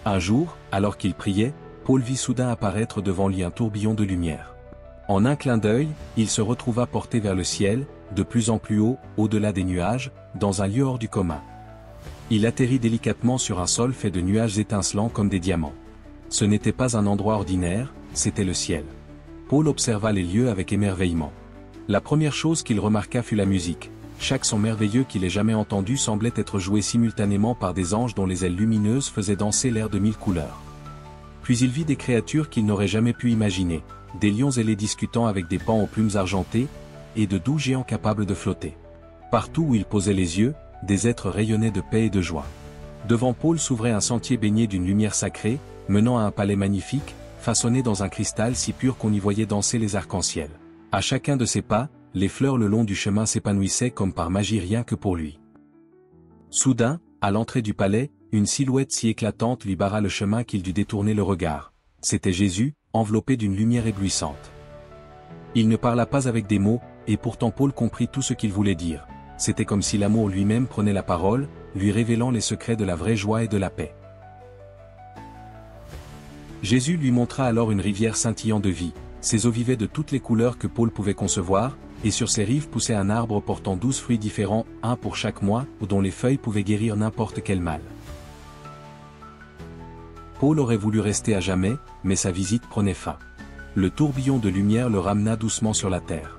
Un jour, alors qu'il priait, Paul vit soudain apparaître devant lui un tourbillon de lumière. En un clin d'œil, il se retrouva porté vers le ciel, de plus en plus haut, au-delà des nuages, dans un lieu hors du commun. Il atterrit délicatement sur un sol fait de nuages étincelants comme des diamants. Ce n'était pas un endroit ordinaire, c'était le ciel. Paul observa les lieux avec émerveillement. La première chose qu'il remarqua fut la musique. Chaque son merveilleux qu'il ait jamais entendu semblait être joué simultanément par des anges dont les ailes lumineuses faisaient danser l'air de 1000 couleurs. Puis il vit des créatures qu'il n'aurait jamais pu imaginer, des lions ailés discutant avec des paons aux plumes argentées, et de doux géants capables de flotter. Partout où il posait les yeux, des êtres rayonnaient de paix et de joie. Devant Paul s'ouvrait un sentier baigné d'une lumière sacrée, menant à un palais magnifique, façonné dans un cristal si pur qu'on y voyait danser les arcs-en-ciel. À chacun de ses pas, les fleurs le long du chemin s'épanouissaient comme par magie rien que pour lui. Soudain, à l'entrée du palais, une silhouette si éclatante lui barra le chemin qu'il dut détourner le regard. C'était Jésus, enveloppé d'une lumière éblouissante. Il ne parla pas avec des mots, et pourtant Paul comprit tout ce qu'il voulait dire. C'était comme si l'amour lui-même prenait la parole, lui révélant les secrets de la vraie joie et de la paix. Jésus lui montra alors une rivière scintillant de vie. Ses eaux vivaient de toutes les couleurs que Paul pouvait concevoir, et sur ses rives poussait un arbre portant 12 fruits différents, un pour chaque mois, dont les feuilles pouvaient guérir n'importe quel mal. Paul aurait voulu rester à jamais, mais sa visite prenait fin. Le tourbillon de lumière le ramena doucement sur la terre.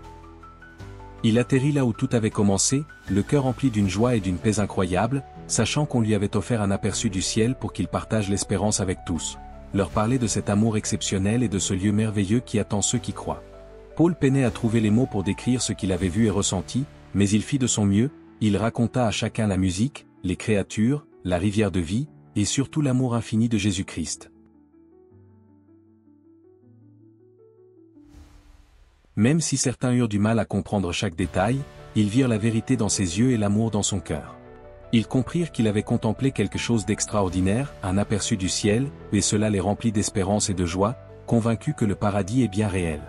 Il atterrit là où tout avait commencé, le cœur rempli d'une joie et d'une paix incroyables, sachant qu'on lui avait offert un aperçu du ciel pour qu'il partage l'espérance avec tous, leur parler de cet amour exceptionnel et de ce lieu merveilleux qui attend ceux qui croient. Paul peinait à trouver les mots pour décrire ce qu'il avait vu et ressenti, mais il fit de son mieux, il raconta à chacun la musique, les créatures, la rivière de vie, et surtout l'amour infini de Jésus-Christ. Même si certains eurent du mal à comprendre chaque détail, ils virent la vérité dans ses yeux et l'amour dans son cœur. Ils comprirent qu'il avait contemplé quelque chose d'extraordinaire, un aperçu du ciel, et cela les remplit d'espérance et de joie, convaincus que le paradis est bien réel.